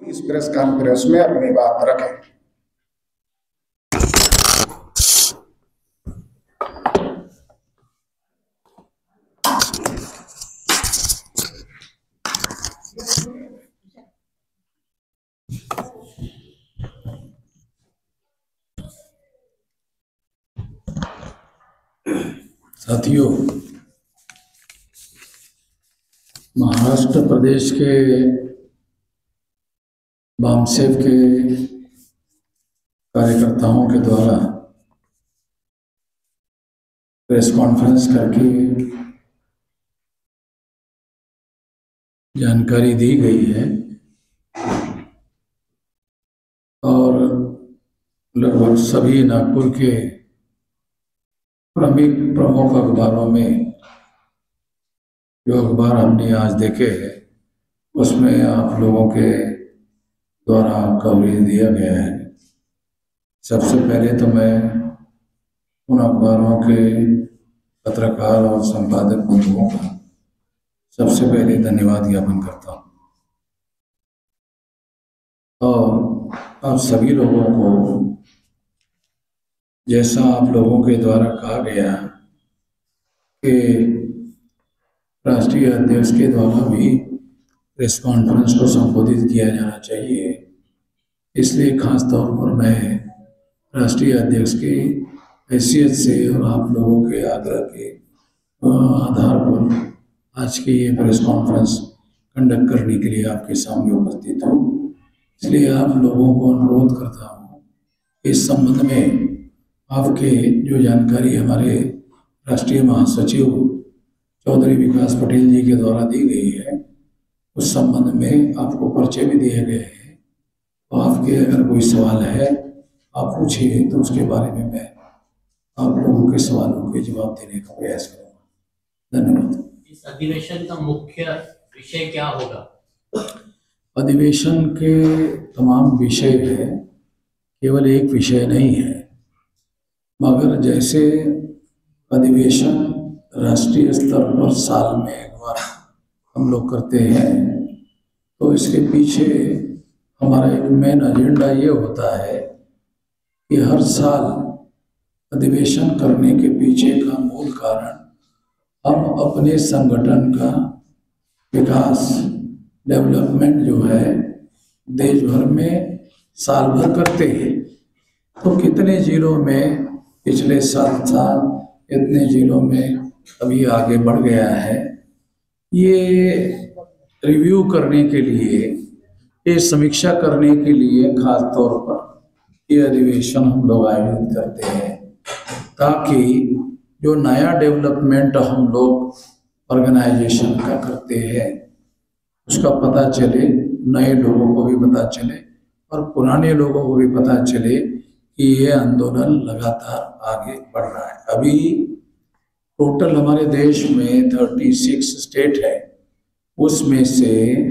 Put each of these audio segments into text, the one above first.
इस press conference में अपनी बात रखें। साथियों, महाराष्ट्र प्रदेश के बामसेव के कार्यकर्ताओं के द्वारा प्रेस कॉन्फ्रेंस करके जानकारी दी गई है और लगभग सभी नागपुर के प्रमुख अखबारों में जो अखबार हमने आज देखे उसमें आप लोगों के द्वारा कवरेज दिया गया है। सबसे पहले तो मैं उन अखबारों के पत्रकार और संपादक बंधुओं का सबसे पहले धन्यवाद ज्ञापन करता हूँ और आप सभी लोगों को, जैसा आप लोगों के द्वारा कहा गया कि राष्ट्रीय अध्यक्ष के द्वारा भी प्रेस कॉन्फ्रेंस को संबोधित किया जाना चाहिए, इसलिए खास तौर पर मैं राष्ट्रीय अध्यक्ष की हैसियत से और आप लोगों के आग्रह के आधार पर आज की ये प्रेस कॉन्फ्रेंस कंडक्ट करने के लिए आपके सामने उपस्थित हूँ। इसलिए आप लोगों को अनुरोध करता हूँ इस संबंध में आपके जो जानकारी हमारे राष्ट्रीय महासचिव चौधरी विकास पटेल जी के द्वारा दी गई है, उस संबंध में आपको पर्चे भी दिए गए हैं। तो आपके अगर कोई सवाल है आप पूछिए, तो उसके बारे में मैं आप लोगों के सवालों के जवाब देने का प्रयास करूँगा। धन्यवाद। इस अधिवेशन का मुख्य विषय क्या होगा? अधिवेशन के तमाम विषय है, केवल एक विषय नहीं है, मगर जैसे अधिवेशन राष्ट्रीय स्तर पर साल में एक बार हम लोग करते हैं, तो इसके पीछे हमारा एक मेन एजेंडा ये होता है कि हर साल अधिवेशन करने के पीछे का मूल कारण हम अपने संगठन का विकास, डेवलपमेंट जो है देश भर में साल भर करते हैं। तो कितने जिलों में पिछले साल था, इतने जिलों में अभी आगे बढ़ गया है, ये रिव्यू करने के लिए, ये समीक्षा करने के लिए खास तौर पर ये अधिवेशन हम लोग आयोजित करते हैं, ताकि जो नया डेवलपमेंट हम लोग ऑर्गेनाइजेशन का करते हैं उसका पता चले, नए लोगों को भी पता चले और पुराने लोगों को भी पता चले कि ये आंदोलन लगातार आगे बढ़ रहा है। अभी टोटल हमारे देश में 36 स्टेट है, उसमें से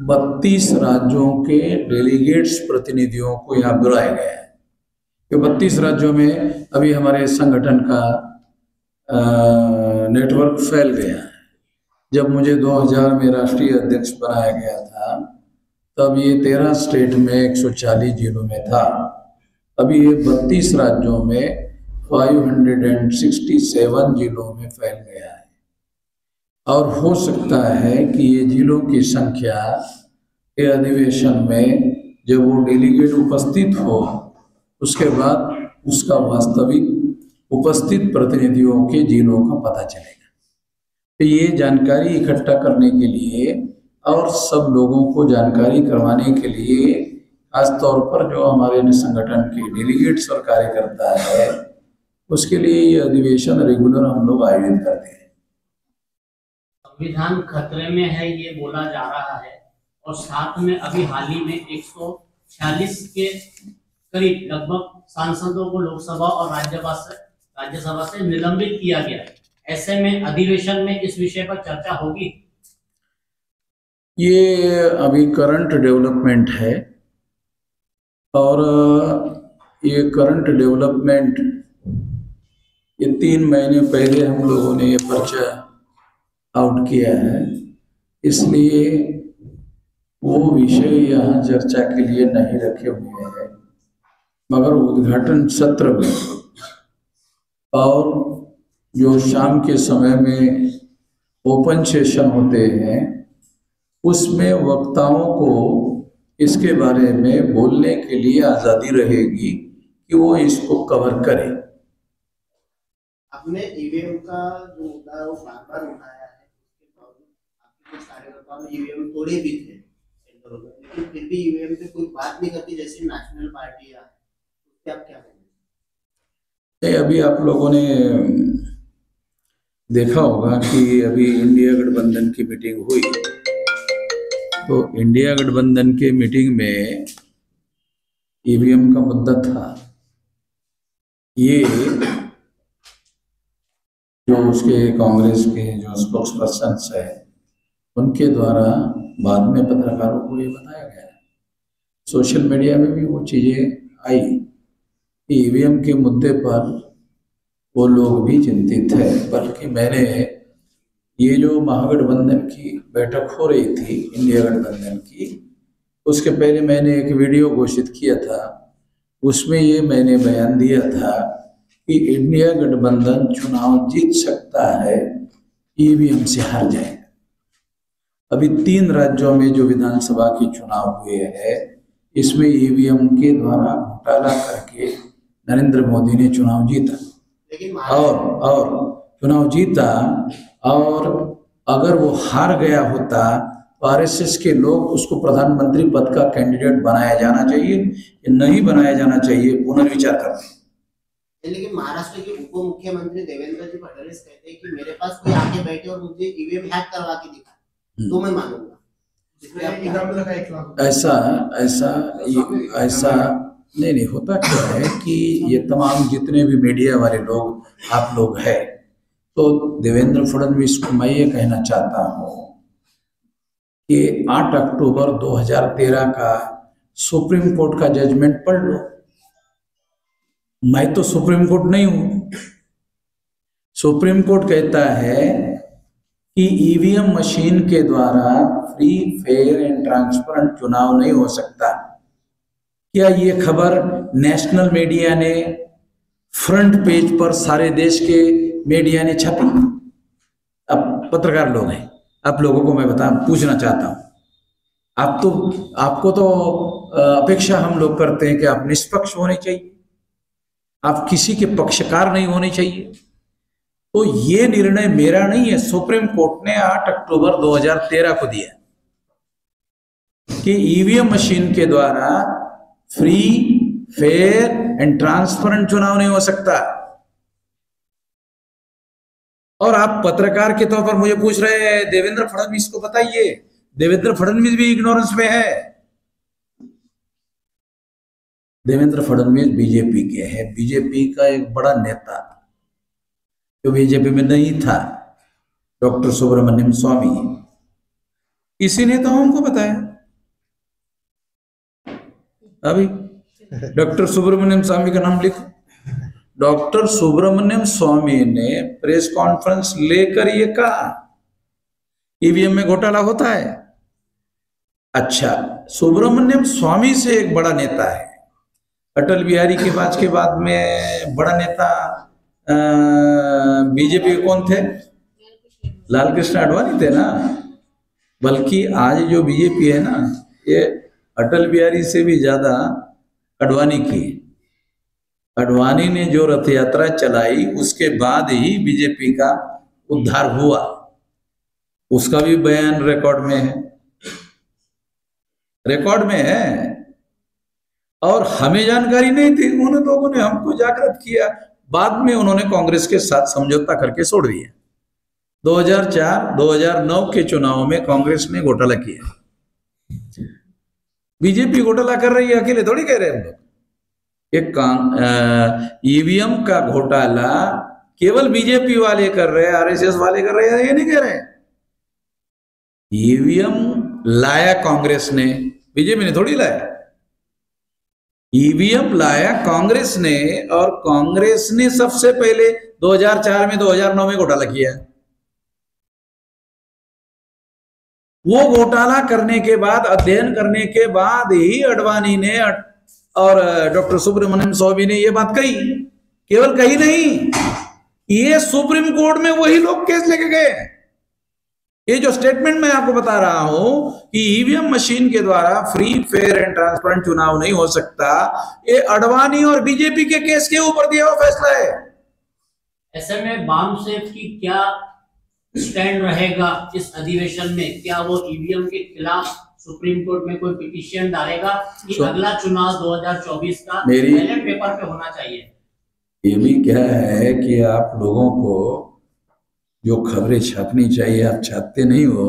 32 राज्यों के डेलीगेट्स प्रतिनिधियों को यहाँ बुलाया गया है। तो 32 राज्यों में अभी हमारे संगठन का नेटवर्क फैल गया है। जब मुझे 2000 में राष्ट्रीय अध्यक्ष बनाया गया था, तब ये 13 स्टेट में 140 जिलों में था। अभी ये 32 राज्यों में 567 जिलों में फैल गया है और हो सकता है कि ये जिलों की संख्या के अधिवेशन में जब वो डेलीगेट उपस्थित हो, उसके बाद उसका वास्तविक उपस्थित प्रतिनिधियों के जिलों का पता चलेगा। तो ये जानकारी इकट्ठा करने के लिए और सब लोगों को जानकारी करवाने के लिए खास तौर पर जो हमारे संगठन के डेलीगेट्स और कार्यकर्ता है, उसके लिए ये अधिवेशन रेगुलर हम लोग आयोजित करते हैं। संविधान खतरे में है ये बोला जा रहा है और साथ में अभी हाल ही में 146 के करीब लगभग सांसदों को लोकसभा और राज्यसभा से निलंबित किया गया। ऐसे में अधिवेशन में इस विषय पर चर्चा होगी? ये अभी करंट डेवलपमेंट है और ये करंट डेवलपमेंट ये 3 महीने पहले हम लोगों ने ये पर्चा आउट किया है, इसलिए वो विषय यहाँ चर्चा के लिए नहीं रखे हुए हैं, मगर उद्घाटन सत्र में और जो शाम के समय में ओपन सेशन होते हैं उसमें वक्ताओं को इसके बारे में बोलने के लिए आज़ादी रहेगी कि वो इसको कवर करें। आपने ईवीएम का जो मुद्दा है वो बार बार उठाया है, उसके बावजूद आपके कुछ कार्यकर्ताओं ने ईवीएम तोड़े भी थे सेंटरों में, लेकिन फिर भी ईवीएम पे कोई बात नहीं करती जैसे नेशनल पार्टी है, उसके आप क्या कहेंगे? अभी आप लोगों ने देखा होगा कि अभी इंडिया गठबंधन की मीटिंग हुई, तो इंडिया गठबंधन के मीटिंग में ईवीएम का मुद्दा था। ये जो उसके कांग्रेस के जो स्पोक्स पर्सन है उनके द्वारा बाद में पत्रकारों को ये बताया गया है, सोशल मीडिया में भी वो चीज़ें आई कि ईवीएम के मुद्दे पर वो लोग भी चिंतित है। बल्कि मैंने ये जो महागठबंधन की बैठक हो रही थी इंडिया गठबंधन की, उसके पहले मैंने एक वीडियो घोषित किया था, उसमें ये मैंने बयान दिया था कि इंडिया गठबंधन चुनाव जीत सकता है, ईवीएम से हार जाएगा। अभी 3 राज्यों में जो विधानसभा के चुनाव हुए हैं इसमें ईवीएम के द्वारा घोटाला करके नरेंद्र मोदी ने चुनाव जीता, और चुनाव जीता, और अगर वो हार गया होता तो आरएसएस के लोग उसको प्रधानमंत्री पद का कैंडिडेट बनाया जाना चाहिए या नहीं बनाया जाना चाहिए, पुनर्विचार करते हैं। लेकिन महाराष्ट्र के उप मुख्यमंत्री देवेंद्र जी फडणवीस कहते हैं कि मेरे पास कोई आके बैठे और मुझे ईवीएम हैक करवा के दिखा तो मैं मानूंगा। ऐसा नहीं होता। क्या है कि ये तमाम जितने भी मीडिया वाले लोग आप लोग हैं, तो देवेंद्र फडणवीस को मैं ये कहना चाहता हूँ कि 8 अक्टूबर 2013 का सुप्रीम कोर्ट का जजमेंट पढ़ लो। मैं तो सुप्रीम कोर्ट नहीं हूं। सुप्रीम कोर्ट कहता है कि ईवीएम मशीन के द्वारा फ्री, फेयर एंड ट्रांसपेरेंट चुनाव नहीं हो सकता। क्या ये खबर नेशनल मीडिया ने फ्रंट पेज पर सारे देश के मीडिया ने छापी? अब पत्रकार लोग हैं, आप लोगों को मैं पूछना चाहता हूं, आपको तो अपेक्षा हम लोग करते हैं कि आप निष्पक्ष होने चाहिए, आप किसी के पक्षकार नहीं होने चाहिए। तो ये निर्णय मेरा नहीं है, सुप्रीम कोर्ट ने 8 अक्टूबर 2013 को दिया कि ईवीएम मशीन के द्वारा फ्री, फेयर एंड ट्रांसपेरेंट चुनाव नहीं हो सकता। और आप पत्रकार के तौर पर मुझे पूछ रहे हैं देवेंद्र फडणवीस को बताइए। देवेंद्र फडणवीस भी इग्नोरेंस में है। देवेंद्र फडणवीस बीजेपी के हैं, बीजेपी का एक बड़ा नेता जो बीजेपी में नहीं था, डॉक्टर सुब्रमण्यम स्वामी, इसी नेताओं को बताया। अभी डॉक्टर सुब्रमण्यम स्वामी का नाम लिखो। डॉक्टर सुब्रमण्यम स्वामी ने प्रेस कॉन्फ्रेंस लेकर ये कहा ईवीएम में घोटाला होता है। अच्छा, सुब्रमण्यम स्वामी से एक बड़ा नेता है, अटल बिहारी के बाद में बड़ा नेता बीजेपी के कौन थे? लाल कृष्ण आडवाणी थे ना। बल्कि आज जो बीजेपी है ना, ये अटल बिहारी से भी ज्यादा आडवाणी की। आडवाणी ने जो रथ यात्रा चलाई उसके बाद ही बीजेपी का उद्धार हुआ, उसका भी बयान रिकॉर्ड में है। और हमें जानकारी नहीं थी, उन लोगों ने हमको जागृत किया। बाद में उन्होंने कांग्रेस के साथ समझौता करके छोड़ दिया। 2004-2009 के चुनाव में कांग्रेस ने घोटाला किया। बीजेपी घोटाला कर रही है, अकेले थोड़ी कह रहे हैं हम लोग। ईवीएम का घोटाला केवल बीजेपी वाले कर रहे हैं, आरएसएस वाले कर रहे हैं, ये नहीं कह रहे। ईवीएम लाया कांग्रेस ने, बीजेपी ने थोड़ी लाया। ईवीएम लाया कांग्रेस ने, और कांग्रेस ने सबसे पहले 2004 में 2009 में घोटाला किया। वो घोटाला करने के बाद, अध्ययन करने के बाद ही अडवाणी ने और डॉक्टर सुब्रमण्यम स्वामी ने ये बात कही। केवल कही नहीं, ये सुप्रीम कोर्ट में वही लोग केस लेके गए। ये जो स्टेटमेंट मैं आपको बता रहा हूं कि ईवीएम मशीन के द्वारा फ्री, फेयर एंड ट्रांसपेरेंट चुनाव नहीं हो सकता, ये अडवाणी और बीजेपी के केस के ऊपर दिया हुआ फैसला है। ऐसे में बामसेफ की क्या स्टैंड रहेगा इस अधिवेशन में? क्या वो ईवीएम के खिलाफ सुप्रीम कोर्ट में कोई पिटीशन डालेगा कि अगला चुनाव 2024 का बैलेट पेपर पे होना चाहिए? ये भी क्या है कि आप लोगों को जो खबरें छापनी चाहिए आप छापते नहीं हो।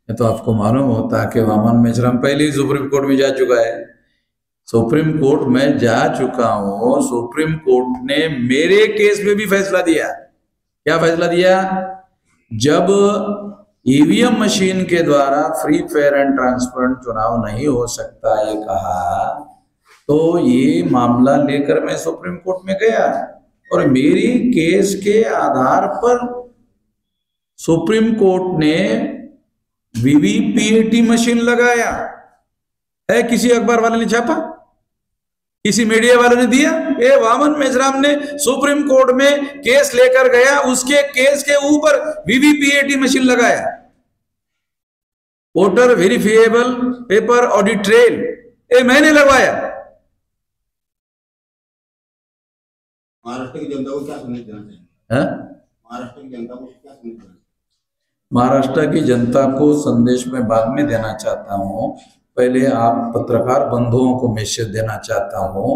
तो आपको मालूम होता कि वामन मेश्राम पहले ही सुप्रीम कोर्ट में जा चुका है। सुप्रीम कोर्ट में जा चुका हूं। सुप्रीम कोर्ट ने मेरे केस में भी फैसला दिया। क्या फैसला दिया? जब ईवीएम मशीन के द्वारा फ्री, फेयर एंड ट्रांसपेरेंट चुनाव नहीं हो सकता ये कहा, तो ये मामला लेकर मैं सुप्रीम कोर्ट में गया और मेरी केस के आधार पर सुप्रीम कोर्ट ने वीवीपीएटी मशीन लगाया है। किसी अखबार वाले ने छापा, किसी मीडिया वाले ने दिया? ये वामन मेश्राम ने सुप्रीम कोर्ट में केस लेकर गया, उसके केस के ऊपर वीवीपीएटी मशीन लगाया, voter verifiable paper audit trail, ये मैंने लगवाया। महाराष्ट्र की जनता को क्या संदेश देना चाहिए? महाराष्ट्र की जनता को क्या संदेश देना चाहिए? महाराष्ट्र की जनता को संदेश में बाद में देना चाहता हूं। पहले आप पत्रकार बंधुओं को मैसेज देना चाहता हूं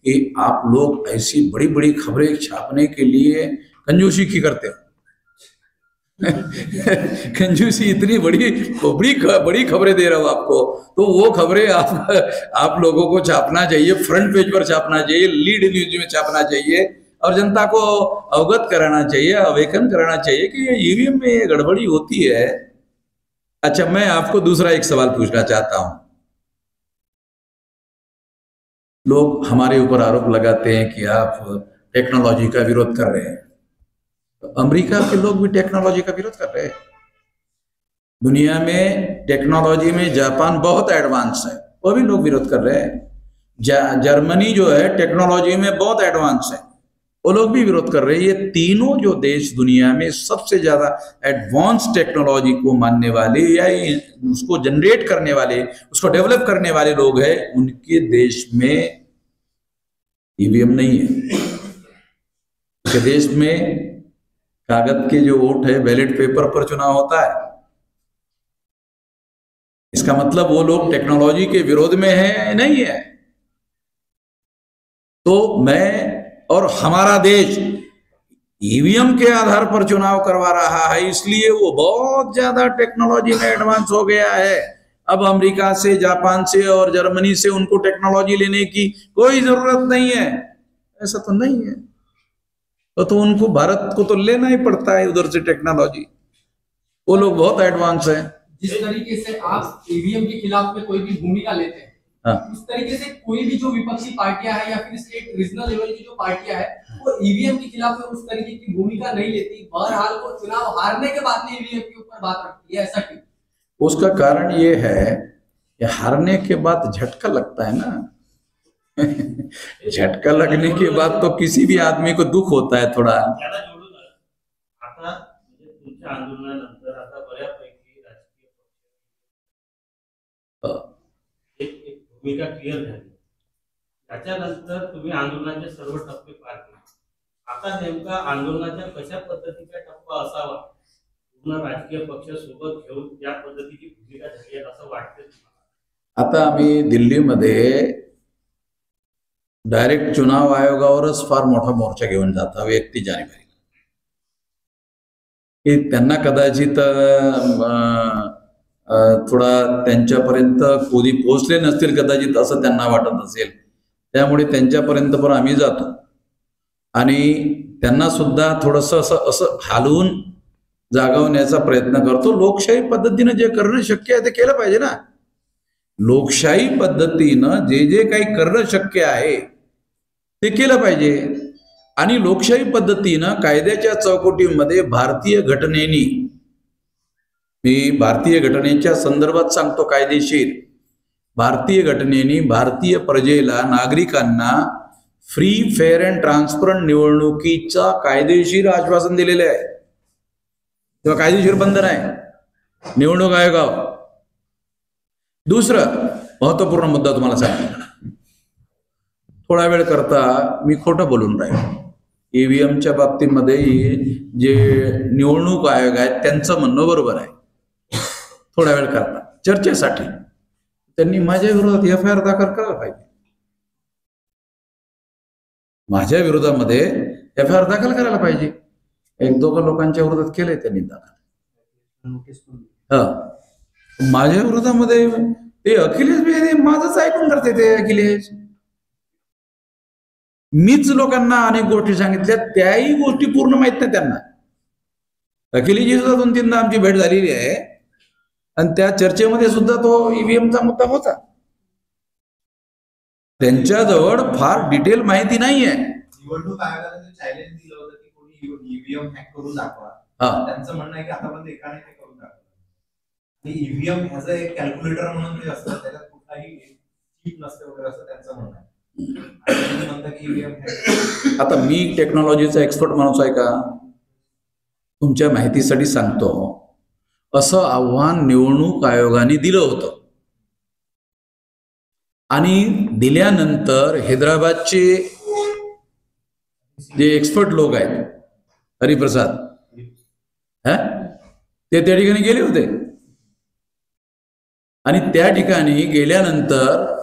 कि आप लोग ऐसी बड़ी बड़ी खबरें छापने के लिए कंजूसी की करते हो। कंजूसी इतनी बड़ी खबरें दे रहा हूं आपको, तो वो खबरें आप लोगों को छापना चाहिए, फ्रंट पेज पर छापना चाहिए, लीड न्यूज में छापना चाहिए और जनता को अवगत कराना चाहिए, अवेकन कराना चाहिए कि ये ईवीएम में ये गड़बड़ी होती है। अच्छा, मैं आपको दूसरा एक सवाल पूछना चाहता हूं। लोग हमारे ऊपर आरोप लगाते हैं कि आप टेक्नोलॉजी का विरोध कर रहे हैं। तो अमेरिका के लोग भी टेक्नोलॉजी का विरोध कर रहे हैं। दुनिया में टेक्नोलॉजी में जापान बहुत एडवांस है, वो भी लोग विरोध कर रहे हैं। जर्मनी जो है टेक्नोलॉजी में बहुत एडवांस है, वो लोग भी विरोध कर रहे हैं। ये तीनों जो देश दुनिया में सबसे ज्यादा एडवांस टेक्नोलॉजी को मानने वाले या उसको जनरेट करने वाले, उसको डेवलप करने वाले लोग हैं, उनके देश में ईवीएम नहीं है। उनके देश में कागज के जो वोट है, बैलेट पेपर पर चुनाव होता है। इसका मतलब वो लोग टेक्नोलॉजी के विरोध में है नहीं है। तो मैं और हमारा देश ईवीएम के आधार पर चुनाव करवा रहा है, इसलिए वो बहुत ज्यादा टेक्नोलॉजी में एडवांस हो गया है। अब अमेरिका से, जापान से और जर्मनी से उनको टेक्नोलॉजी लेने की कोई जरूरत नहीं है। ऐसा तो नहीं है। तो उनको भारत को तो लेना ही पड़ता है उधर से टेक्नोलॉजी। वो लोग बहुत एडवांस है। जिस तरीके से आप ईवीएम के खिलाफ में कोई भी भूमिका लेते हैं, उस तरीके से कोई भी जो विपक्षी पार्टियां हैं या फिर स्टेट रीजनल लेवल की जो पार्टियां हैं वो ईवीएम के खिलाफ में उस तरीके की भूमिका नहीं लेती। बहरहाल वो चुनाव हारने के बाद में ईवीएम के ऊपर बात रखती है। ऐसा क्यों? उसका कारण ये है कि हारने के बाद झटका लगता है ना। झटका लगने के बाद तो किसी भी आदमी को दुख होता है थोड़ा। आंदोलनानंतर आता बऱ्यापैकी राजकीय एक भूमिका क्लिअर झाली। त्याच्यानंतर तुम्ही आंदोलनाचे सर्व टप्पे पार केले। आता नेमका आंदोलनाच्या कशा पद्धतीचा टप्पा असावा, पूर्ण राजकीय पक्ष सोबत घेऊन या पद्धतीची भूमिका झाली असं वाटतं तुम्हाला? आता आम्ही दिल्लीमध्ये डायरेक्ट चुनाव आयोगावरच फार मोठा मोर्चा घेऊन जातो 31 जानेवारी की त्यांना कदाचित थोडा त्यांच्यापर्यंत कोणी पोहोचले नसतील कदाचित असं त्यांना वाटत असेल। त्यामुळे त्यांच्यापर्यंत पण आम्ही जातो आणि त्यांना सुद्धा थोडंसं असं हलवून जागवण्याचा प्रयत्न करतो। लोकशाही पद्धतीने जे करणं शक्य आहे ते केलं पाहिजे ना। लोकशाही पद्धतीनं जे काही करणं शक्य आहे ते केलं पाहिजे आणि लोकशाही पद्धतीनं कायद्याच्या चौकटीमध्ये भारतीय घटनेने मी भारतीय घटनेच्या संदर्भात सांगतो, कायदेशीर भारतीय घटनेने भारतीय प्रजेला, नागरिकांना फ्री, फेअर अँड ट्रान्सपरंट निवडणुकीचा कायदेशीर आश्वासन दिलेले आहे, तेव्हा कायदेशीर बंधन आहे निवडणूक आयोगावर. दुसरं महत्वपूर्ण मुद्दा तुम्हाला सांगतो, थोडा वेळ करता मी खोटं बोलून राहील. ईव्हीएमच्या बाबतीमध्ये जे निवडणूक आयोग आहेत त्यांचं म्हणणं बरोबर आहे. थोडा वेळ करता चर्चेसाठी त्यांनी माझ्या विरोधात FIR दाखल करायला पाहिजे. माझ्या विरोधामध्ये FIR दाखल करायला पाहिजे. एक दोघं लोकांच्या विरोधात केलंय त्यांनी दाखल. माझ्या विरोधामध्ये ते अखिलेश बिहारी माझंच ऐकून करते. ते अखिलेश, मीच लोकांना अनेक गोष्टी सांगितल्या, त्याही गोष्टी पूर्ण माहित नाही त्यांना. अखिलेशजी सुद्धा 2-3दा आमची भेट झालेली आहे आणि त्या चर्चेमध्ये सुद्धा तो ईव्हीएमचा मुद्दा होता. त्यांच्याजवळ फार डिटेल माहिती नाहीये. निवडणूक आयोगाने जे चॅलेंज दिलं होतं की कोणी ईव्हीएम हॅक करून दाखवा, त्यांचं म्हणणं आहे की आतापर्यंत एकाने ते करून दाखवलं. आणि ईव्हीएम ह्याचं एक कॅल्क्युलेटर म्हणून जे असतं त्याच्यात कुठलाही चीप नसते वगैरे असं त्यांचं म्हणणं आहे. आता मी टेक्नॉलॉजीचा एक्सपर्ट माणूस आहे का? तुमच्या माहितीसाठी सांगतो, असं आव्हान निवडणूक आयोगाने दिलं होतं आणि दिल्यानंतर हैदराबादचे जे एक्सपर्ट लोक आहेत, हरिप्रसाद, ते त्या ठिकाणी गेले होते आणि त्या ठिकाणी गेल्यानंतर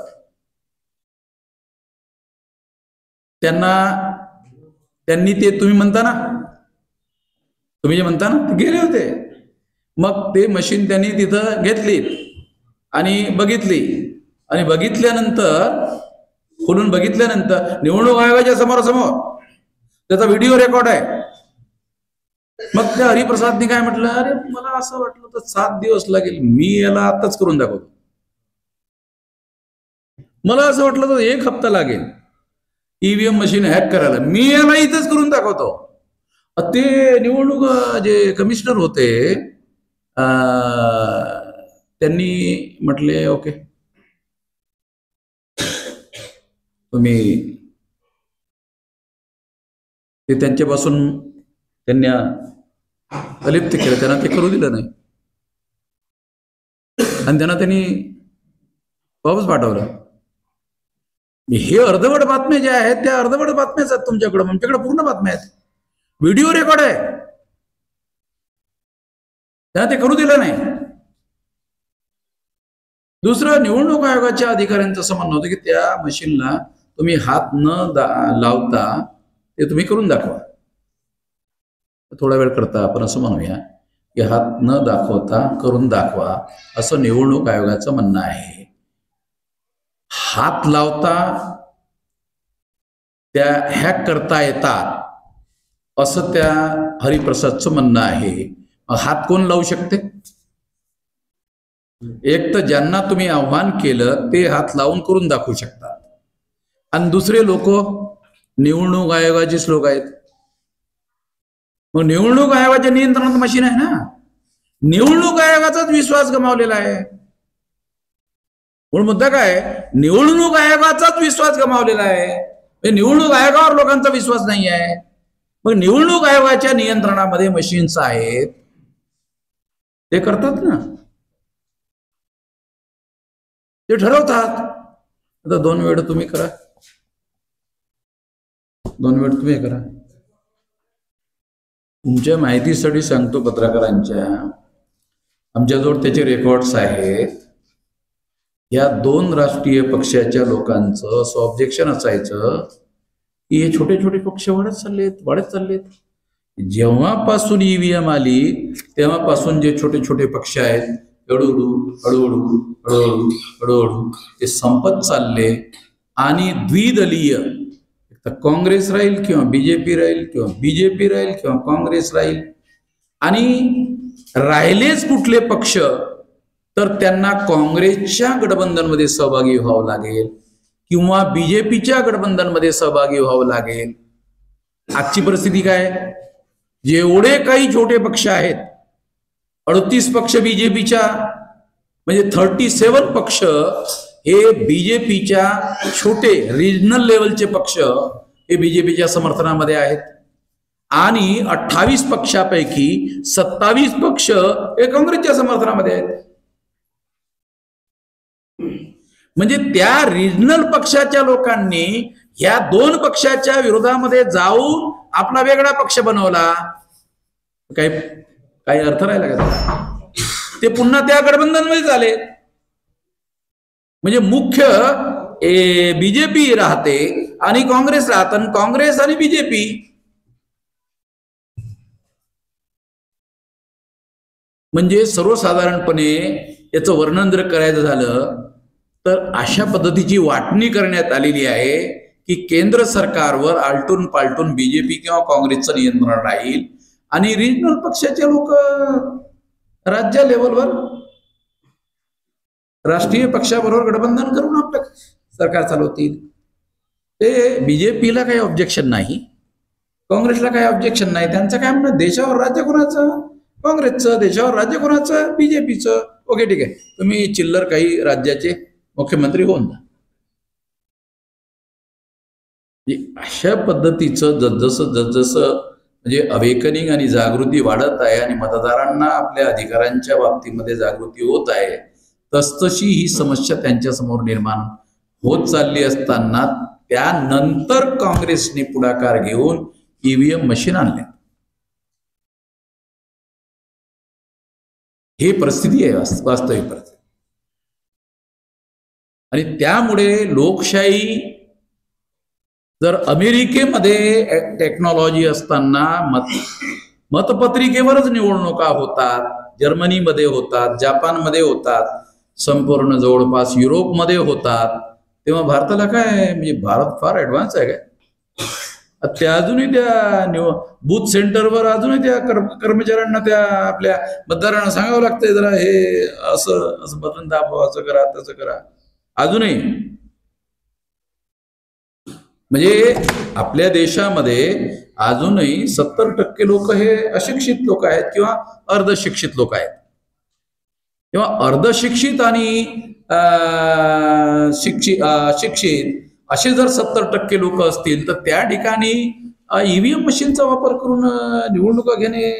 त्यांनी ते तुम्ही म्हणता ना, तुम्ही जे म्हणता ना, ते गेले होते. मग ते मशीन त्यांनी तिथं घेतली आणि बघितली आणि बघितल्यानंतर, खोलून बघितल्यानंतर निवडणूक आयोगाच्या समोरासमोर त्याचा व्हिडिओ रेकॉर्ड आहे. मग त्या हरिप्रसादनी काय म्हटलं, अरे मला असं वाटलं तर 7 दिवस लागेल, मी याला आताच करून दाखवतो. मला असं वाटलं तर 1 हप्ता लागेल ईव्हीएम मशीन हॅक करायला, मी याला इथंच करून दाखवतो. ते निवडणूक जे कमिशनर होते त्यांनी म्हटले, ओके तुम्ही, ते त्यांच्यापासून त्यांनी अलिप्त केलं, त्यांना ते करू दिलं नाही आणि त्यांनी वापस पाठवलं. हे अर्धवट बातम्या ज्या आहेत त्या अर्धवट बातम्याच आहेत तुमच्याकडे, आमच्याकडे पूर्ण बातम्या आहेत, व्हिडिओ रेकॉर्ड आहे. त्यांना ते करू दिलं नाही. दुसरं, निवडणूक आयोगाच्या अधिकाऱ्यांचं असं म्हणणं होतं की त्या मशीनला तुम्ही हात न लावता ते तुम्ही करून दाखवा. थोडा वेळ करता आपण असं म्हणूया की हात न दाखवता करून दाखवा, असं निवडणूक आयोगाचं म्हणणं आहे. हात लावता त्या हॅक करता येतात असं त्या हरिप्रसादचं म्हणणं आहे. हात कोण लावू शकते? एक तर ज्यांना तुम्ही आव्हान केलं ते हात लावून करून दाखवू शकतात आणि दुसरे लोक निवडणूक आयोगाचेच लोक आहेत. मग निवडणूक आयोगाच्या नियंत्रणात मशीन आहे ना, निवडणूक आयोगाचाच विश्वास गमावलेला आहे. म्हणून मुद्दा काय, निवडणूक आयोगाचाच विश्वास गमावलेला आहे. निवडणूक आयोगावर लोकांचा विश्वास नाही आहे. मग निवडणूक आयोगाच्या नियंत्रणामध्ये मशीन्स आहेत, ते करतात ना, ते ठरवतात. आता 2 वेळ तुम्ही करा, 2 वेळ तुम्ही करा. तुमच्या माहितीसाठी सांगतो पत्रकारांच्या, आमच्याजवळ त्याचे रेकॉर्ड्स आहेत. या 2 राष्ट्रीय पक्षाच्या लोकांचं असं ऑब्जेक्शन असायचं की हे छोटे छोटे पक्ष वाढत चाललेत. जेव्हापासून ईव्हीएम आली तेव्हापासून जे छोटे छोटे पक्ष आहेत हळूहळू ते संपत चालले आणि द्विदलीय, काँग्रेस राहील किंवा बीजेपी राहील किंवा बीजेपी राहील किंवा काँग्रेस राहील, आणि राहिलेच कुठले पक्ष तर त्यांना काँग्रेसच्या गठबंधनमध्ये सहभागी व्हावं लागेल किंवा बीजेपीच्या गठबंधनमध्ये सहभागी व्हावं लागेल. आजची परिस्थिती काय, जेवढे काही छोटे पक्ष आहेत 38 पक्ष बीजेपीच्या, म्हणजे 37 पक्ष हे बीजेपीच्या छोटे रिजनल लेवलचे पक्ष हे बीजेपीच्या समर्थनामध्ये आहेत आणि 28 पक्षापैकी 27 पक्ष हे काँग्रेसच्या समर्थनामध्ये आहेत. म्हणजे त्या रिजनल पक्षाच्या लोकांनी या दोन पक्षाच्या विरोधामध्ये जाऊन आपला वेगळा पक्ष बनवला. काही अर्थ राहिला का त्याला? ते पुन्हा त्या गठबंधनमध्ये झाले. म्हणजे मुख्य बीजेपी राहते आणि काँग्रेस राहत, आणि काँग्रेस आणि बीजेपी. म्हणजे सर्वसाधारणपणे याचं वर्णन जर करायचं झालं तर अशा पद्धतीची वाटणी करण्यात आलेली आहे की केंद्र सरकारवर आलटून पालटून बीजेपी किंवा काँग्रेसचं नियंत्रण राहील आणि रिजनल पक्षाचे लोक राज्य लेवलवर राष्ट्रीय पक्षाबरोबर गठबंधन करून आपलं सरकार चालवतील. ते बीजेपीला काही ऑब्जेक्शन नाही, काँग्रेसला काही ऑब्जेक्शन नाही. त्यांचं काय म्हणणं, देशावर राज्य कोणाचं? काँग्रेसचं. देशावर राज्य कोणाचं? बीजेपीचं. ओके, ठीक आहे, तुम्ही चिल्लर काही राज्याचे मुख्यमंत्री होऊन जा. अशा पद्धतीचं जसजसं म्हणजे अवेकनिंग आणि जागृती वाढत आहे आणि मतदारांना आपल्या अधिकारांच्या बाबतीमध्ये जागृती होत आहे, तसतशी ही समस्या त्यांच्या समोर निर्माण होत चालली असताना त्यानंतर काँग्रेसने पुढाकार घेऊन ईव्हीएम मशीन आणल्या. ही परिस्थिती आहे, वास्तविक परिस्थिती. आणि त्यामुळे लोकशाही जर अमेरिकेमध्ये टेक्नॉलॉजी असताना मतपत्रिकेवरच निवडणुका होतात, जर्मनीमध्ये होतात, जपानमध्ये होतात, संपूर्ण जवळपास युरोपमध्ये होतात, तेव्हा भारताला काय, म्हणजे भारत फार ऍडव्हान्स आहे काय? त्या अजूनही त्या बूथ सेंटरवर अजूनही त्या कर्मचाऱ्यांना त्या आपल्या मतदारांना सांगावं लागतंय जरा हे असं असं बटन दाबवा, असं करा, तसं करा. अजूनही म्हणजे आपल्या देशामध्ये अजूनही 70% लोक हे अशिक्षित लोक आहेत किंवा अर्धशिक्षित लोक आहेत. किंवा अर्धशिक्षित आणि शिक्षित असे जर 70% लोक असतील तर त्या ठिकाणी ईव्हीएम मशीनचा वापर करून निवडणुका घेणे,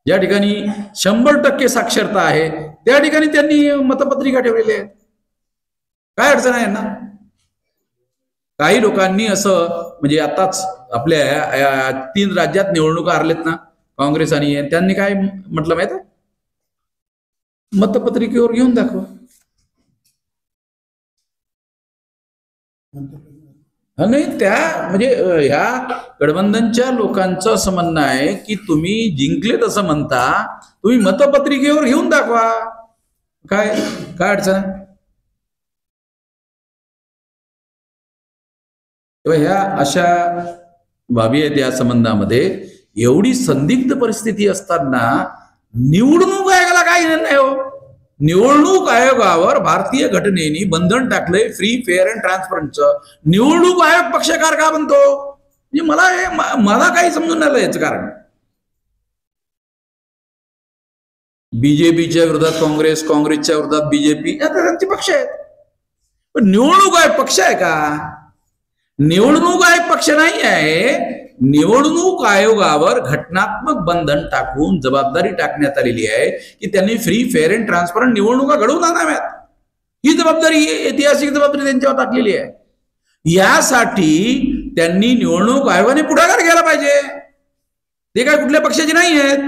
ज्या ठिकाणी 100% साक्षरता आहे त्या ठिकाणी त्यांनी मतपत्रिका ठेवलेल्या आहेत. काय अडचण आहे ना? काही लोकांनी असं म्हणजे आताच आपल्या 3 राज्यात निवडणुका हरलेत ना काँग्रेस आणि त्यांनी काय म्हटलं माहिती आहे, मतपत्रिकेवर घेऊन दाखवा. नाही, त्या म्हणजे ह्या गठबंधनच्या लोकांचं असं म्हणणं आहे की तुम्ही जिंकले तसं म्हणता, तुम्ही मतपत्रिकेवर घेऊन दाखवा. काय काय अडचण आहे? ह्या अशा बाबी आहेत. या संबंधामध्ये एवढी संदिग्ध परिस्थिती असताना निवडणूक आयोगाला काही निर्णय हो? निवडणूक आयोगावर भारतीय घटनेने बंधन टाकलंय फ्री, फेअर अँड ट्रान्सपरंटचं. निवडणूक आयोग पक्षकार का बनतो? म्हणजे मला काही समजून आलं याचं कारण. बीजेपीच्या विरोधात काँग्रेस, काँग्रेसच्या विरोधात बीजेपी, आता त्यांचे पक्ष आहेत. पण निवडणूक आयोग पक्ष आहे का? निवडणूक आयोग पक्ष नाही आहे. निवडणूक आयोगावर घटनात्मक बंधन टाकून जबाबदारी टाकण्यात आलेली आहे की त्यांनी फ्री, फेअर अँड ट्रान्सपरंट निवडणुका घडवून आणाव्यात. ही जबाबदारी, ऐतिहासिक जबाबदारी त्यांच्यावर टाकलेली आहे. यासाठी त्यांनी निवडणूक आयोगाने पुढाकार घ्यायला पाहिजे. ते काय कुठल्या पक्षाचे नाही आहेत,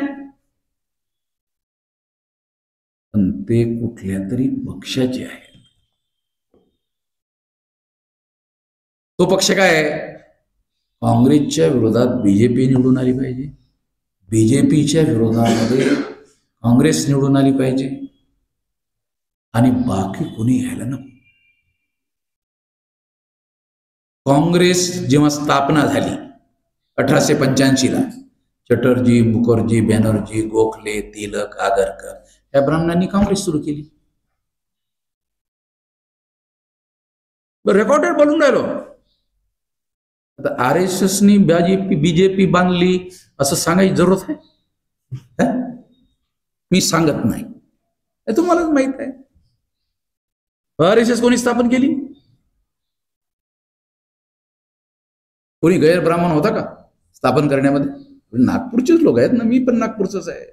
पण ते कुठल्या तरी पक्षाचे आहेत. तो पक्ष काय आहे? काँग्रेसच्या विरोधात बीजेपी निवडून आली पाहिजे, बीजेपीच्या विरोधामध्ये काँग्रेस निवडून आली पाहिजे आणि बाकी कोणी यायला नको. काँग्रेस जेव्हा स्थापना झाली 1885ला, चटर्जी, मुखर्जी, बॅनर्जी, गोखले, तिलक, आगरकर या ब्राह्मणांनी काँग्रेस सुरू केली. रेकॉर्डेड बोलून राहिलो. आता RSSनी बीजेपी बांधली असं सांगायची जरूरत आहे? मी सांगत नाही, हे तुम्हालाच माहित आहे. RSS कोणी स्थापन केली? कोणी गैरब्राह्मण होता का स्थापन करण्यामध्ये? नागपूरचेच लोक आहेत ना, मी पण नागपूरचंच आहे.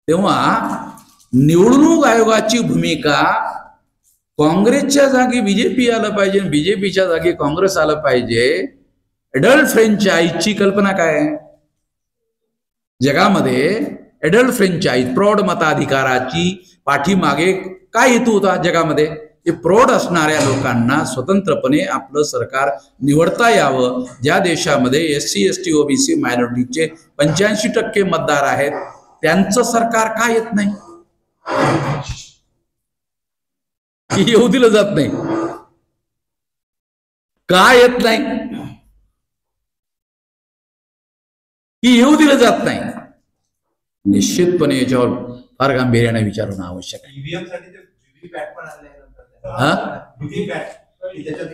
तेव्हा निवडणूक आयोगाची भूमिका काँग्रेसच्या जागी बीजेपी आलं पाहिजे, बीजेपीच्या जागी काँग्रेस आलं पाहिजे. अडल्ट फ्रँचाइजची कल्पना काय आहे जगामध्ये? अडल्ट फ्रँचाइज, प्रौढ मताधिकाराची पाठीमागे काय हेतू होता जगामध्ये? की प्रौढ असणाऱ्या लोकांना स्वतंत्रपणे आपलं सरकार निवडता यावं. ज्या देशामध्ये SC ST OBC मायनॉरिटीचे 85% मतदार आहेत, त्यांचं सरकार का येत नाही? की येऊ दिलं जात नाही? का येत नाही? की येऊ दिलं जात नाही? निश्चितपणे याच्यावर फार गांभीर्याने विचारणं आवश्यक आहे. ईव्हीएम साठी व्हीव्हीपॅट पण आले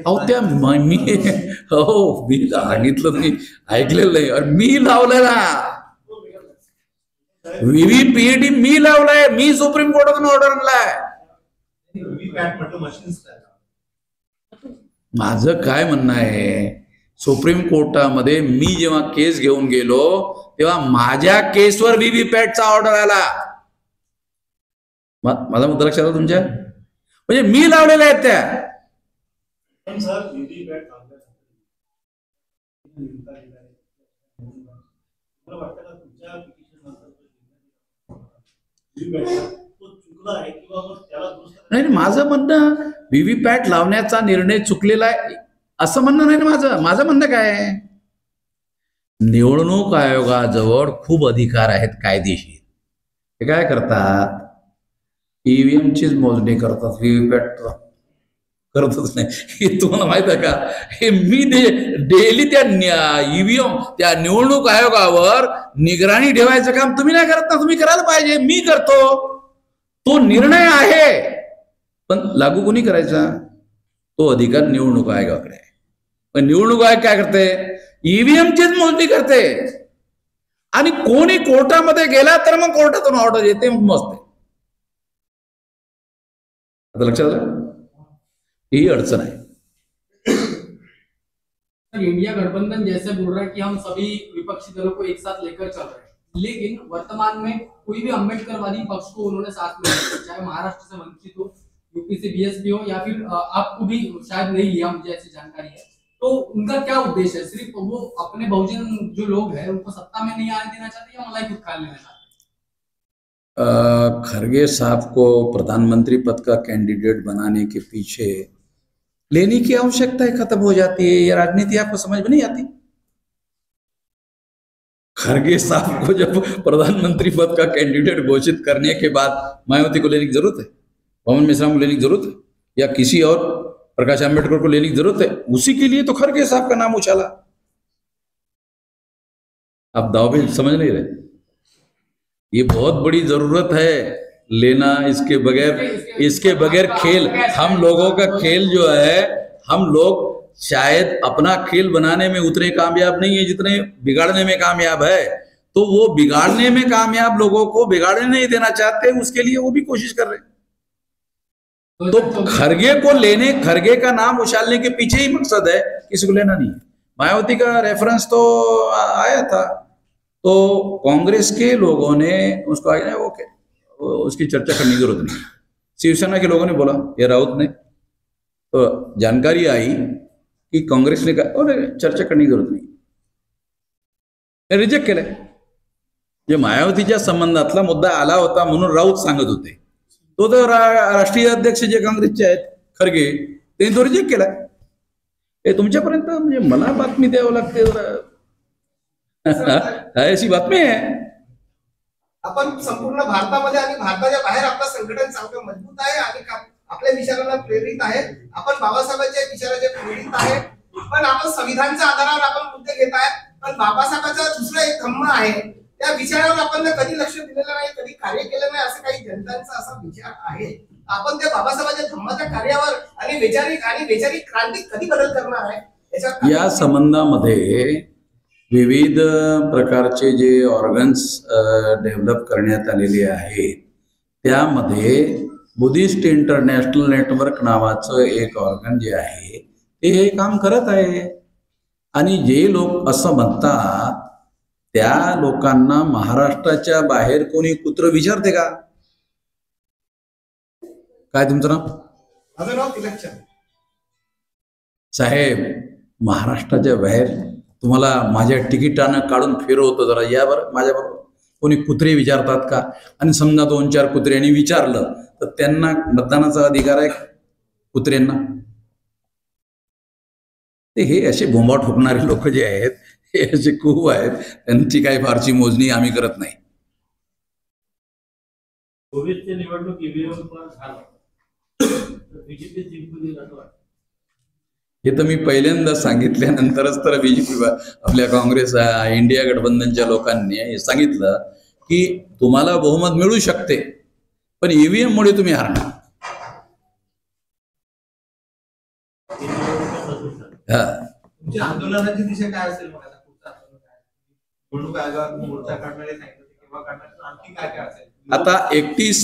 अहो त्या मी हो मी सांगितलं, तुम्ही ऐकलेलं नाही. और मी लावलेला VVPAT मी लावलाय, मी सुप्रीम कोर्टातून ऑर्डर आणलाय. माझं काय म्हणणं आहे, सुप्रीम कोर्टामध्ये मी जेव्हा केस घेऊन गेलो तेव्हा माझ्या केसवर VVPATचा ऑर्डर आला. माझा मुद्दा लक्षात आला तुमच्या? म्हणजे मी लावलेल्या आहेत त्या. नाही, माझं म्हणणं VVPAT लावण्याचा निर्णय चुकलेला आहे असं म्हणणं नाही ना माझं म्हणणं काय आहे, निवडणूक आयोगाजवळ खूप अधिकार आहेत कायदेशीर. ते काय करतात, ईव्हीएमचीच मोजणी करतात, VVPAT करतच नाही. हे तुम्हाला माहित आहे का? हे मी डेली त्या ईव्हीएम त्या निवडणूक आयोगावर निगराणी ठेवायचं काम तुम्ही नाही करत ना, तुम्ही करायला पाहिजे. मी करतो, तो निर्णय आहे, पण लागू कोणी करायचा? तो अधिकार निवडणूक आयोगाकडे आहे. पण निवडणूक आयोग काय करते? ईव्हीएमचीच मोजणी करते. आणि कोणी कोर्टामध्ये गेला तर मग कोर्टातून ऑर्डर येते, मग मोजते. आता लक्षात आलं? ही अड़चन है. इंडिया गठबंधन जैसे बोल रहा है कि हम सभी विपक्षी दलों को एक साथ लेकर चल रहे हैं, लेकिन वर्तमान में कोई भी अम्बेडकरवादी पक्ष को उन्होंने साथ में लिया, चाहे महाराष्ट्र से वंचित हो, यूपी से BSP हो, या फिर आपको भी शायद नहीं लिया, मुझे ऐसी जानकारी है. तो उनका क्या उद्देश्य है? सिर्फ वो अपने बहुजन जो लोग हैं उनको सत्ता में नहीं आने देना चाहते या मलाई खुद खा लेना चाहते? खरगे साहब को प्रधानमंत्री पद का कैंडिडेट बनाने के पीछे लेने की आवश्यकता खत्म हो जाती है. ये राजनीति आपको समझ में नहीं आती? खरगे साहब को जब प्रधानमंत्री पद का कैंडिडेट घोषित करने के बाद मायावती को लेने की जरूरत है, पवन मिश्रा को लेने की जरूरत है, या किसी और प्रकाश आंबेडकर को लेने की जरूरत है? उसी के लिए तो खरगे साहब का नाम उछाला. आप दाव समझ नहीं रहे. ये बहुत बड़ी जरूरत है लेना. इसके बगैर खेल, हम लोगों का खेल जो है, हम लोग शायद अपना खेल बनाने में उतने कामयाब नहीं है जितने बिगाड़ने में कामयाब है. तो वो बिगाड़ने में कामयाब लोगों को बिगाड़ने नहीं देना चाहते, उसके लिए वो भी कोशिश कर रहे हैं. तो खरगे को लेने, खरगे का नाम उछालने के पीछे ही मकसद है, किसी को लेना नहीं है. मायावती का रेफरेंस तो आया था, तो कांग्रेस के लोगों ने उसको आगे ओके, उसकी चर्चा करने की जरूरत नहीं. शिवसेना के लोगों ने बोला, ये राउत ने, तो जानकारी आई की काँग्रेस ने चर्चा करण्याची गरज नाही, रिजेक्ट केलंय. जे मायावतीच्या संबंधातला मुद्दा आला होता म्हणून राऊत सांगत होते, तो तर राष्ट्रीय अध्यक्ष जे काँग्रेसचे आहेत खरगे, त्यांनी तो रिजेक्ट केलाय. हे तुमच्यापर्यंत म्हणजे मला बातमी द्यावं लागते, अशी बातमी आहे. आपण संपूर्ण भारतामध्ये आणि भारताच्या बाहेर आपलं संघटन चांगलं मजबूत आहे आणि आपल्या विचारांना प्रेरित आहे. आपण बाबासाहेबांच्या विचाराचे प्रेरित आहे, पण आपण संविधानाच्या आधारावर आपण मुद्दे घेत आहे. पण बाबासाहेबांचा दुसरा एक धम्म आहे, त्या विचारावर आपण कधी लक्ष दिलेलं नाही, कधी कार्य केलं नाही, असं काही जनतांचा असा विचार आहे. आपण त्या बाबासाहेबांच्या धम्माच्या कार्यावर आणि वैचारिक क्रांती कधी बदल करणार आहे? या संबंधामध्ये विविध प्रकारचे जे ऑर्गन्स डेव्हलप करण्यात आलेले आहेत त्यामध्ये बुद्धिस्ट इंटरनॅशनल नेटवर्क नावाचं एक ऑर्गन जे आहे ते हे काम करत आहे. आणि जे लोक असं म्हणतात त्या लोकांना महाराष्ट्राच्या बाहेर कोणी कुत्र विचारते का? काय तुमचं नाव? माझं नाव तिलकचंद. साहेब, महाराष्ट्राच्या बाहेर तुम्हाला माझ्या तिकिटानं काढून फिरवतो, जरा या बरं माझ्याबरोबर. कोणी कुत्रे विचारतात का? आणि समजा 2-4 कुत्र्यांनी विचारलं तर त्यांना मतदानाचा अधिकार आहे कुत्र्यांना? हे असे बोंबा ठोकणारे लोक जे आहेत हे असे खूप आहेत, त्यांची काही फारशी मोजणी आम्ही करत नाही. कोविडची निवडणूक ईव्हीएम पण झालं तर बीजेपी जिंकून येईल असं वाटतं. हे तर मी पहिल्यांदा सांगितल्यानंतरच तर बीजेपी आपल्या काँग्रेस इंडिया गठबंधनच्या लोकांनी हे सांगितलं की तुम्हाला बहुमत मिळू शकते पण ईव्हीएम मुळे तुम्ही हारणार. तुमच्या आंदोलनाची दिशा काय असेल? मग आता पुढचं आंदोलन काय? निवडणूक आयोगात मोर्चा काढणारे सांगितलं केव्हा काढणार, आणखी काय काय असेल? आता 31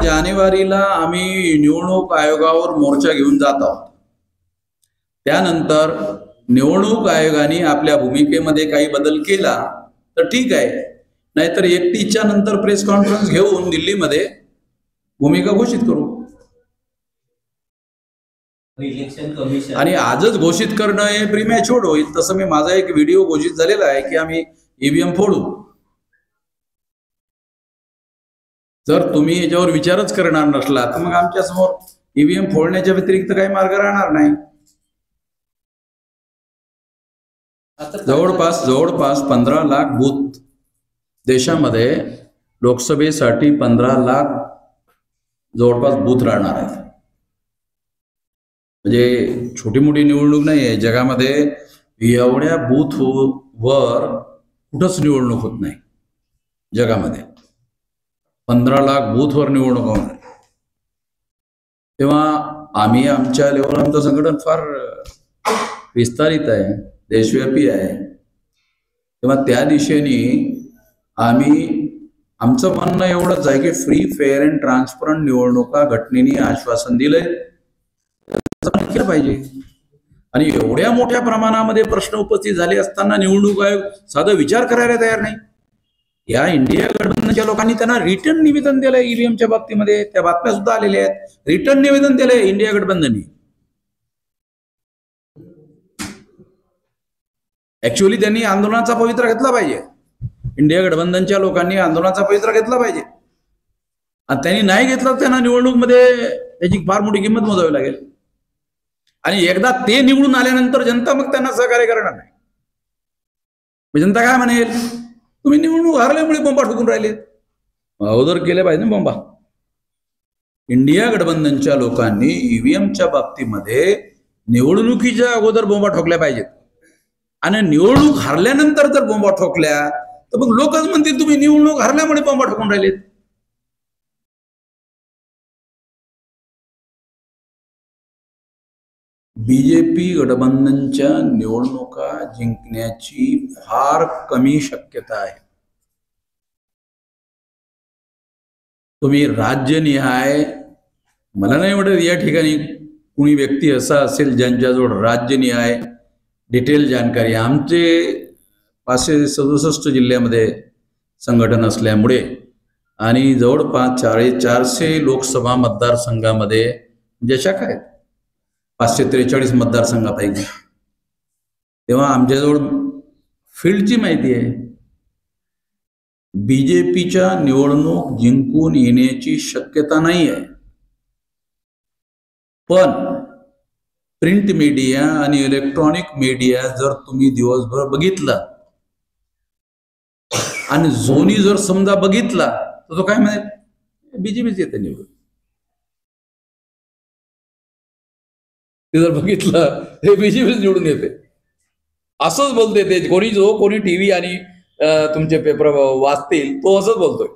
जानेवारीला आम्ही निवडणूक आयोगावर मोर्चा घेऊन जात आहोत. त्यानंतर निवडणूक आयोगाने आपल्या भूमिकेमध्ये काही बदल केला तर ठीक आहे, नाहीतर 31च्या नंतर प्रेस कॉन्फरन्स घेऊन दिल्लीमध्ये भूमिका घोषित करू. इलेक्शन कमिशन आणि आजच घोषित करणं हे प्रीमॅच्युअर होईल. तसं मी माझा एक व्हिडिओ घोषित झालेला आहे की आम्ही ईव्हीएम फोडू. जर तुम्ही याच्यावर विचारच करणार नसला तर मग आमच्या समोर ईव्हीएम फोडण्याच्या व्यतिरिक्त काही मार्ग राहणार नाही. जवळपास 15 लाख बूथ देशामध्ये लोकसभेसाठी 15 लाख जवळपास बूथ राहणार आहेत. म्हणजे छोटी मोठी निवडणूक नाही आहे. जगामध्ये एवढ्या बूथ वर कुठंच निवडणूक होत नाही जगामध्ये. 15 लाख बूथवर निवडणूक होणार. तेव्हा आम्ही आमच्या लेवल आमचं संघटन फार विस्तारित आहे, देशव्यापी आहे. तेव्हा त्या दिशेने आमचं म्हणणं एवढंच आहे की फ्री, फेअर अँड ट्रान्सपरंट निवडणुका घटनेने आश्वासन दिलंय केलं पाहिजे. आणि एवढ्या मोठ्या प्रमाणामध्ये प्रश्न उपस्थित झाले असताना निवडणूक आयोग साधा विचार करायला तयार नाही. या इंडिया गठबंधनच्या लोकांनी त्यांना रिटर्न निवेदन दिलंय ईव्हीएमच्या बाबतीमध्ये. त्या बातम्या सुद्धा आलेल्या आहेत. रिटर्न निवेदन दिलंय इंडिया गठबंधननी. ऍक्च्युअली त्यांनी आंदोलनाचा पवित्रा घेतला पाहिजे. इंडिया गठबंधनच्या लोकांनी आंदोलनाचा पवित्रा घेतला पाहिजे. आणि त्यांनी नाही घेतला तर त्यांना निवडणूकमध्ये त्याची फार मोठी किंमत मोजावी लागेल. आणि एकदा ते निवडून आल्यानंतर जनता मग त्यांना सहकार्य करणार नाही. जनता काय म्हणेल, तुम्ही निवडणूक हारल्यामुळे बोंबा ठोकून राहिलेत. अगोदर केले पाहिजे ना बोंबा. इंडिया गठबंधनच्या लोकांनी ईव्हीएमच्या बाबतीमध्ये निवडणुकीच्या अगोदर बोंबा ठोकल्या पाहिजेत. आणि निवडणूक हारल्यानंतर जर बोंबा ठोकल्या तर मग लोकच म्हणतील तुम्ही निवडणूक हारल्यामुळे बोंबा ठोकून राहिलेत. बीजेपी गठबंधनच्या निवडणुका जिंकण्याची फार कमी शक्यता आहे. तुम्ही राज्यनिहाय, मला नाही वाटत या ठिकाणी कुणी व्यक्ती असा असेल ज्यांच्याजवळ राज्यनिहाय डिटेल जानकारी. आमचे 567 जिल्ह्यामध्ये संघटन असल्यामुळे आणि जवळपास 450 लोकसभा मतदारसंघामध्ये ज्या शाखा आहेत 543 मतदारसंघापैकी, तेव्हा आमच्याजवळ फील्डची माहिती आहे. बीजेपीच्या निवडणूक जिंकून येण्याची शक्यता नाही आहे. पण प्रिंट मीडिया आणि इलेक्ट्रॉनिक मीडिया जर तुम्ही दिवसभर बघितलं आणि झोनी जर समजा बघितला तर तो काय म्हणेल, बीजेपीच येते निवडून. ते जर बघितलं हे बीजेपीच निवडून येते असंच बोलते ते. कोणी टीव्ही आणि तुमचे पेपर वाचतील तो असंच बोलतोय.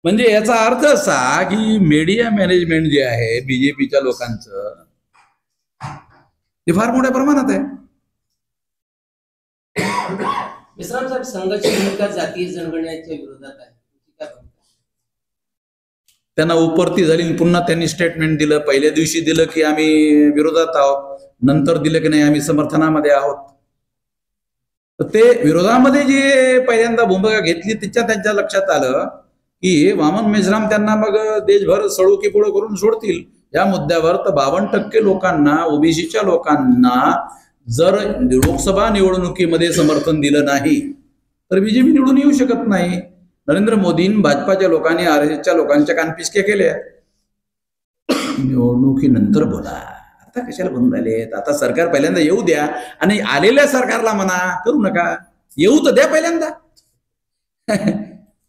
म्हणजे याचा अर्थ असा की मीडिया मॅनेजमेंट जे आहे बीजेपीच्या लोकांचं ते फार मोठ्या प्रमाणात आहे. मिश्राम साहेब, संघाची भूमिका जातीय जनगणनेच्या विरोधात आहे, काय म्हणतात? त्यांना उपरती झाली, पुन्हा त्यांनी स्टेटमेंट दिलं. पहिल्या दिवशी दिलं की आम्ही विरोधात आहोत, नंतर दिलं की नाही आम्ही समर्थनामध्ये आहोत. तर ते विरोधामध्ये जे पहिल्यांदा भूमिका घेतली त्यांच्या लक्षात आलं की हे वामन मेश्राम त्यांना मग देशभर सळू की पुढं करून सोडतील या मुद्द्यावर. तर 52% लोकांना, ओबीसीच्या लोकांना जर लोकसभा निवडणुकीमध्ये समर्थन दिलं नाही तर बीजेपी निवडून येऊ शकत नाही. नरेंद्र मोदींनी भाजपाच्या लोकांनी आरएसएसच्या लोकांच्या कानपिचक्या केल्या. निवडणुकीनंतर बोला, आता कशाला बंद झालेत? आता सरकार पहिल्यांदा येऊ द्या आणि आलेल्या सरकारला म्हणा करू नका, येऊ तर द्या पहिल्यांदा.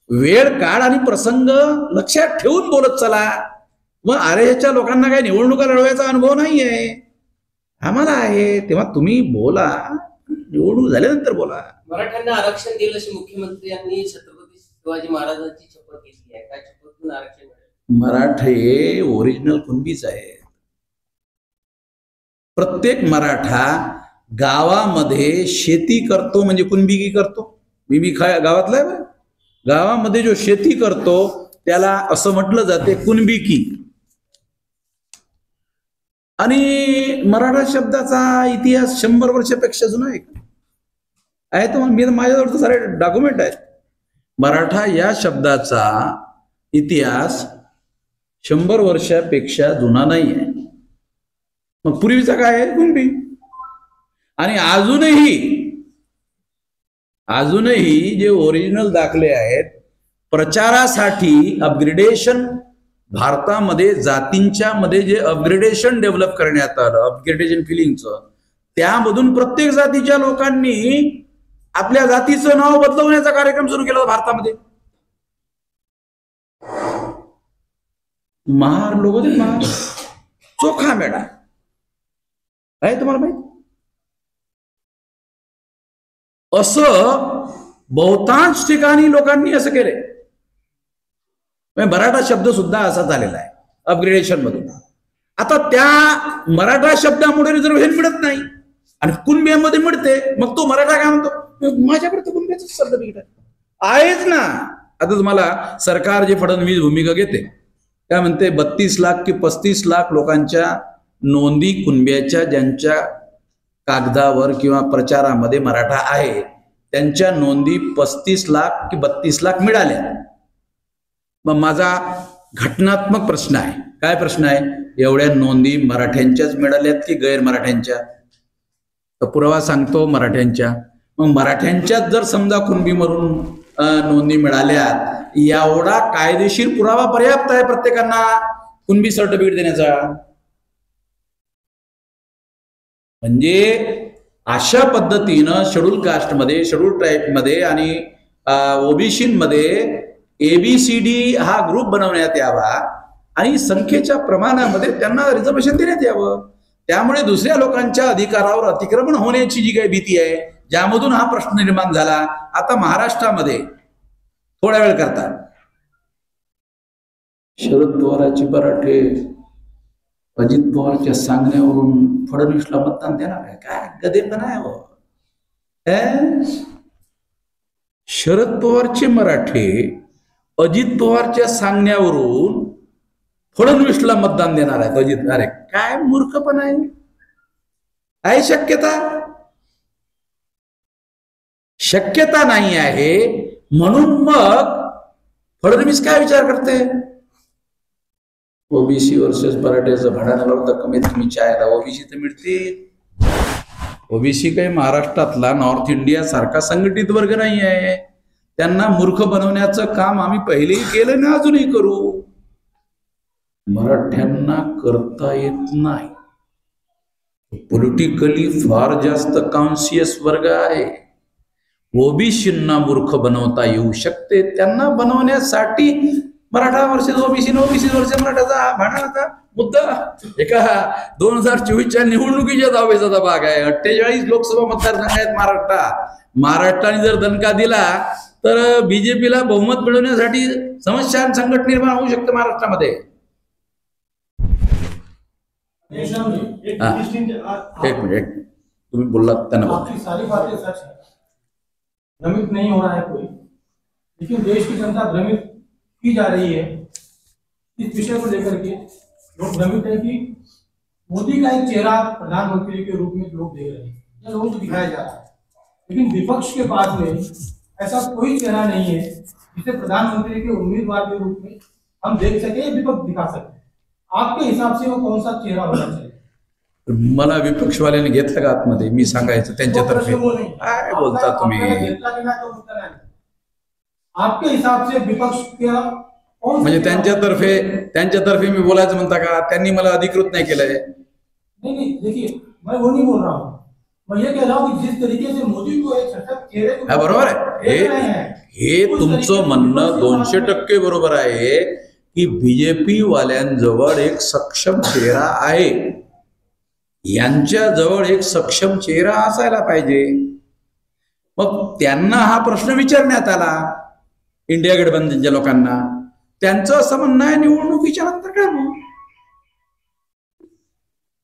वेळ, काळ आणि प्रसंग लक्षात ठेवून बोलत चला. मग आरएसएसच्या लोकांना काही निवडणुका लढवायचा अनुभव नाहीये, आम्हाला आहे. तेव्हा तुम्ही बोला, निवडणूक झाल्यानंतर बोला. मराठ्यांना आरक्षण दिलं अशी मुख्यमंत्र्यांनी छत्रपती शिवाजी महाराजांची शपथ घेतली आहे, काय शपथून आरक्षण मिळेल? मराठे ओरिजिनल कुणबीच आहे. प्रत्येक मराठा गावामध्ये शेती करतो म्हणजे कुणबी करतो. मी गावातला आहे. गावामध्ये जो शेती करतो त्याला असं म्हटलं जाते कुणबिकी. आणि मराठा शब्दाचा इतिहास 100 वर्षापेक्षा जुना आहे. तर मी माझ्याजवळ तर सारे डॉक्युमेंट आहेत. मराठा या शब्दाचा इतिहास 100 वर्षापेक्षा जुना नाही आहे. मग पूर्वीचा काय आहे? कुणबी. आणि अजूनही जे ओरिजिनल दाखले आहेत प्रचारासाठी अपग्रेडेशन, भारतामध्ये जातींच्या मध्ये जे अपग्रेडेशन डेव्हलप करण्यात आलं, अपग्रेडेशन फिलिंगचं, त्यामधून प्रत्येक जातीच्या लोकांनी आपल्या जातीचं नाव बदलवण्याचा कार्यक्रम सुरू केला भारतामध्ये. महार लोक होते, महार चोखा मेढा आहे तुम्हाला माहित. असं बहुतांश ठिकाणी लोकांनी असं केलंय. मराठा शब्द सुद्धा असा झालेला आहे अपग्रेडेशन मधून. आता त्या मराठा शब्दामुळे रिझर्वेशन मिळत नाही आणि कुणब्यामध्ये मिळते. मग तो मराठा काय म्हणतो, माझ्याकडे तर कुणब्याचं सर्टिफिकेट आहेच ना. आता तुम्हाला सरकार जे फडणवीस भूमिका घेते काय म्हणते, 32 लाख की 35 लाख लोकांच्या नोंदी कुणब्याच्या, ज्यांच्या कागदावर किंवा प्रचारामध्ये मराठा आहे त्यांच्या नोंदी 35 लाख की 32 लाख मिळाल्या. मग माझा घटनात्मक प्रश्न आहे. काय प्रश्न आहे? एवढ्या नोंदी मराठ्यांच्याच मिळाल्यात की गैर मराठ्यांच्या? तर पुरावा सांगतो मराठ्यांच्या. मग मराठ्यांच्याच जर समजा कुणबीमधून नोंदी मिळाल्यात, एवढा कायदेशीर पुरावा पर्याप्त आहे प्रत्येकांना कुणबी सर्टिफिकेट देण्याचा. म्हणजे अशा पद्धतीनं शेड्यूल कास्टमध्ये, शेड्यूल ट्राईबमध्ये आणि ओबीसीमध्ये ABCD हा ग्रुप बनवण्यात यावा आणि संख्येच्या प्रमाणामध्ये त्यांना रिझर्वेशन देण्यात यावं. त्यामुळे दुसऱ्या लोकांच्या अधिकारावर अतिक्रमण होण्याची जी काही भीती आहे, ज्यामधून हा प्रश्न निर्माण झाला. आता महाराष्ट्रामध्ये थोड्या वेळ करता शरद पवारांची मराठे अजित पवारच्या सांगण्यावरून फडणवीसला मतदान देणार आहे. काय गदेपणा आहे हो. शरद पवारचे मराठे अजित पवारच्या सांगण्यावरून फडणवीसला मतदान देणार आहेत. अजित, अरे काय मूर्खपणा आहे शक्यता? शक्यता नाही आहे. म्हणून मग फडणवीस काय विचार करते, ओबीसी वर्सेस मराठ्याचं भाड्यानं लावतं, कमीत कमी चायला ओबीसी तर मिळते. ओबीसी काही महाराष्ट्रातला नॉर्थ इंडिया सारखा संघटित वर्ग नाही आहे. त्यांना मूर्ख बनवण्याचं काम आम्ही पहिलेही केलं ना अजूनही करू. मराठ्यांना करता येत नाही. पॉलिटिकली फार जास्त कॉन्शियस वर्ग आहे. ओबीसींना मूर्ख बनवता येऊ शकते. त्यांना बनवण्यासाठी Maratha versus OBC, OBC versus मराठाचा भांडणाचा मुद्दा एका 2024च्या निवडणुकीच्या दावेचा भाग आहे. 48 लोकसभा मतदारसंघ आहेत महाराष्ट्राने जर दणका दिला तर बीजेपीला बहुमत मिळवण्यासाठी समस्या संकट निर्माण होऊ शकते महाराष्ट्रामध्ये. एक मिनिट, तुम्ही बोललात त्यांना भ्रमित नहीं हो रहा है कोई, लेकिन देश की जनता भ्रमित की जा रही है इस विषय को लेकर के। लोग भ्रमित है कि मोदी का एक चेहरा प्रधानमंत्री के रूप में लोग देख रहे हैं, या लोगों को दिखाया जा रहा है, लेकिन विपक्ष के पास में ऐसा कोई चेहरा नहीं है जिसे प्रधानमंत्री के उम्मीदवार के रूप में हम देख सके, विपक्ष दिखा सके। आपके हिसाब से वो कौन सा चेहरा होना चाहिए? मला विपक्षवाल्याने घेतलं का आतमध्ये? मी सांगायचं त्यांच्यातर्फे काय बोलता तुम्ही? आपके हिसाब से विपक्ष क्या म्हणजे त्यांच्यातर्फे मी बोलायचं म्हणता का? त्यांनी मला अधिकृत नाही केलंय. नहीं, देखिए मैं वो नहीं बोल रहा हूँ, मैं ये कह रहा हूँ कि जिस तरीके से मोदी को एक सशक्त चेहरे को बरोबर आहे, हे तुमचं म्हणणं 200% बरोबर आहे की बीजेपी वाल्यांजवळ एक सक्षम चेहरा आहे, यांच्याजवळ एक सक्षम चेहरा असायला पाहिजे. मग त्यांना हा प्रश्न विचारण्यात आला इंडिया गठबंधनच्या लोकांना. त्यांचं असं म्हणणं आहे निवडणुकीच्या नंतर ठरवू.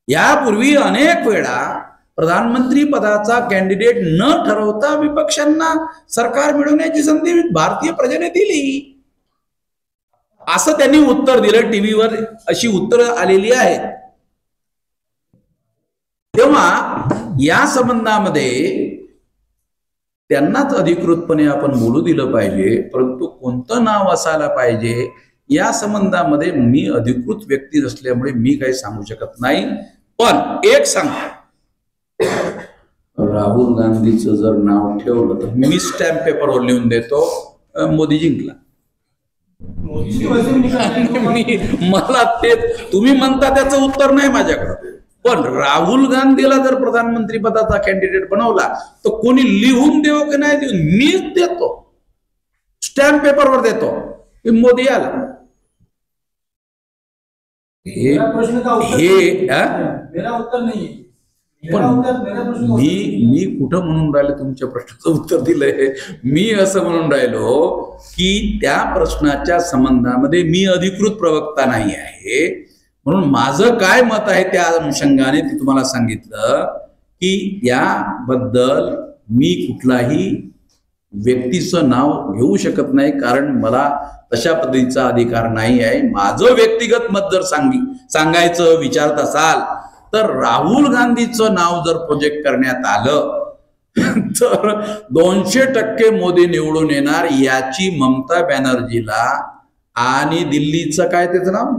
यापूर्वी अनेक वेळा प्रधानमंत्री पदाचा कॅन्डिडेट न ठरवता विपक्षांना सरकार मिळवण्याची संधी भारतीय प्रजेने दिली, असं त्यांनी उत्तर दिलं. टीव्हीवर अशी उत्तरं आलेली आहेत. तेव्हा या संबंधामध्ये त्यांनाच अधिकृतपणे आपण बोलू दिलं पाहिजे, परंतु कोणतं नाव असायला पाहिजे या संबंधामध्ये मी अधिकृत व्यक्ती नसल्यामुळे मी काही सांगू शकत नाही. पण एक सांगतो, राहुल गांधीचं जर नाव ठेवलं तर मी स्टॅम्प पेपरवर लिहून देतो मोदी जिंकला. मला ते तुम्ही म्हणता त्याचं उत्तर नाही माझ्याकडे. पण राहुल गांधीला जर प्रधानमंत्री पदाचा कॅन्डिडेट बनवला तर कोणी लिहून देऊ की नाही देऊ, मीच देतो, स्टॅम्प पेपरवर देतो की मोदी आला. मेरा उत्तर नहीं है. पण मी कुठं म्हणून राहिले तुमच्या प्रश्नाचं उत्तर दिलंय? मी असं म्हणून राहिलो की त्या प्रश्नाच्या संबंधामध्ये मी अधिकृत प्रवक्ता नाही आहे, म्हणून माझं काय मत आहे त्या अनुषंगाने ते तुम्हाला सांगितलं की याबद्दल मी कुठलाही व्यक्तीचं नाव घेऊ शकत नाही, कारण मला तशा पद्धतीचा अधिकार नाही आहे. माझं व्यक्तिगत मत जर सांगायचं विचारत असाल तर राहुल गांधीचं नाव जर प्रोजेक्ट करण्यात आलं तर 200% मोदी निवडून येणार, याची ममता बॅनर्जीला आणि दिल्लीचं काय त्याचं नाव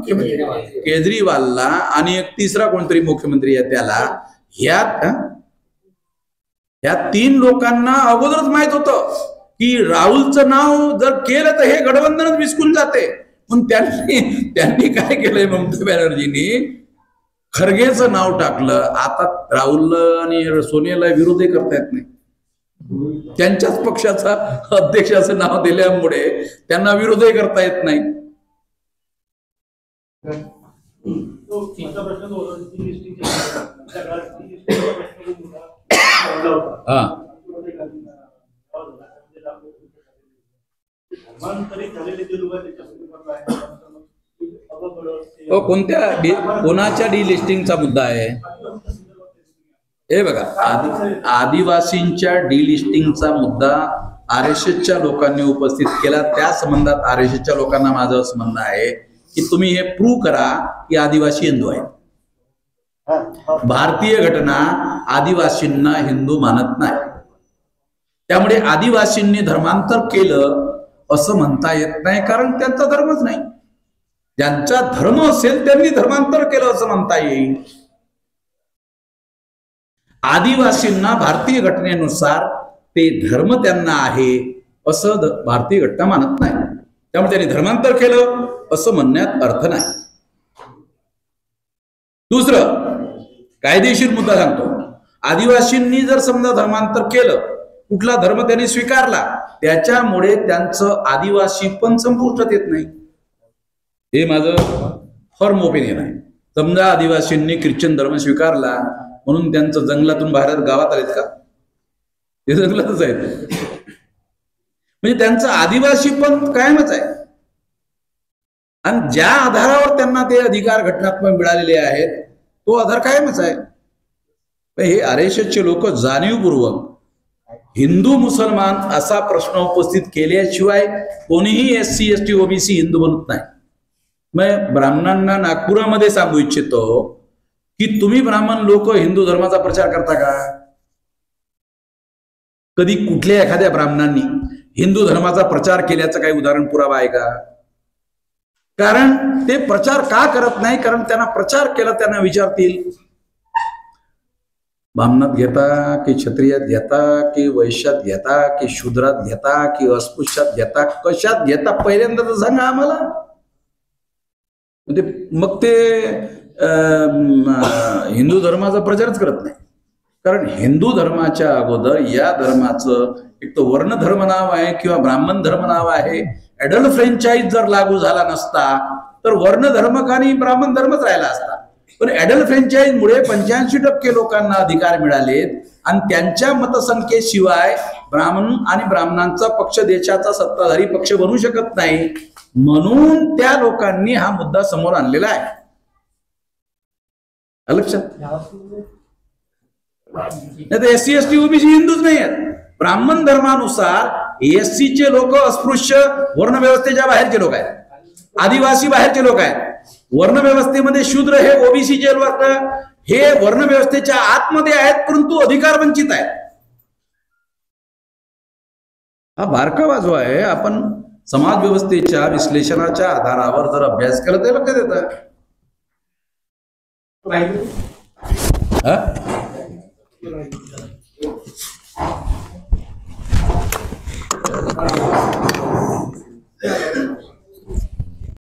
केजरीवालला आणि एक तिसरा कोणतरी मुख्यमंत्री आहे त्याला, ह्या 3 लोकांना अगोदरच माहित होतं की राहुलचं नाव जर केलं तर हे गठबंधनच विस्कून जाते. पण त्यांनी काय केलंय, ममता बॅनर्जींनी खरगेचं नाव टाकलं. आता राहुल आणि सोनियाला विरोधही करता येत नाही, त्यांच्याच पक्षाचा अध्यक्षाचं नाव दिल्यामुळे त्यांना विरोधही करता येत नाही. कोणाच्या डिलिस्टिंगचा मुद्दा आहे? हे बघा, आदिवासींच्या डिलिस्टिंगचा मुद्दा RSSच्या लोकांनी उपस्थित केला. त्या संबंधात RSSच्या लोकांना माझं असं म्हणणं आहे की तुम्ही हे प्रूव्ह करा की आदिवासी हिंदू आहेत. भारतीय घटना आदिवासींना हिंदू मानत नाही, त्यामुळे आदिवासींनी धर्मांतर केलं असं म्हणता येत नाही, कारण त्यांचा धर्मच नाही. ज्यांचा धर्म असेल त्यांनी धर्मांतर केलं असं म्हणता येईल. आदिवासींना भारतीय घटनेनुसार ते धर्म त्यांना आहे असं भारतीय घटना मानत नाही, त्यामुळे त्यांनी धर्मांतर केलं असं म्हणण्यात अर्थ नाही. दुसरं कायदेशीर मुद्दा सांगतो, आदिवासींनी जर समजा धर्मांतर केलं, कुठला धर्म त्यांनी स्वीकारला, त्याच्यामुळे त्यांचं आदिवासी पण संपुष्टात येत नाही. हे माझं फर्म ओपिनियन आहे. समजा आदिवासींनी ख्रिश्चन धर्म स्वीकारला म्हणून त्यांचं जंगलातून बाहेर गावात आलेत का? ते जंगलातच आहेत, म्हणजे त्यांचं आदिवासी पण कायमच आहे. आणि ज्या आधारावर त्यांना ते अधिकार घटनात्मक मिळालेले आहेत तो आधार कायमच आहे. हे RSSचे लोक जाणीवपूर्वक हिंदू मुसलमान असा प्रश्न उपस्थित केल्याशिवाय कोणीही SC ST OBC हिंदू बनत नाही. मैं ब्राह्मणांना नागपुरामध्ये सांगू इच्छितो की तुम्ही ब्राह्मण लोक हिंदू धर्माचा प्रचार करता का? कधी कुठल्या एखाद्या ब्राह्मणांनी हिंदू धर्माचा प्रचार केल्याचं काही उदाहरण पुरावा आहे का? कारण ते प्रचार का करत नाही? कारण त्यांना प्रचार केला त्यांना विचारतील ब्राह्मणात घेता की क्षत्रियात घेता की वैश्यात घेता की शूद्रात घेता की अस्पृश्यात घेता, कशात घेता पहिल्यांदा तर सांगा आम्हाला. मग ते हिंदू धर्माचा प्रचारच करत नाही. कारण हिंदू धर्माच्या अगोदर या धर्माचं एक तो वर्ण धर्म नाव आहे किंवा ब्राह्मण धर्म नाव आहे. ऍडल्ट फ्रँचाईज जर लागू झाला नसता तर वर्ण धर्म आणि ब्राह्मण धर्मच राहिला असता. पण ऍडल्ट फ्रँचाईज मुळे 85% लोकांना अधिकार मिळालेत आणि त्यांच्या मतसंख्येशिवाय ब्राह्मण आणि ब्राह्मणांचा पक्ष देशाचा सत्ताधारी पक्ष बनू शकत नाही. म्हणून त्या लोकांनी हा मुद्दा समोर आणलेला आहे. लक्षात नाही तर SC ST OBC हिंदूच नाही आहेत. ब्राह्मण धर्मानुसार SC चे लोक अस्पृश्य वर्ण व्यवस्थेच्या बाहेरचे लोक आहेत, आदिवासी बाहेरचे लोक आहेत. वर्ण व्यवस्थेमध्ये शूद्र हे OBC चे लोक हे वर्ण व्यवस्थेच्या आतमध्ये आहेत परंतु अधिकार वंचित आहेत. हा बारकावा जो आहे आपण समाज व्यवस्थेच्या विश्लेषणाच्या आधारावर जर अभ्यास केला तर लक्षात येतं.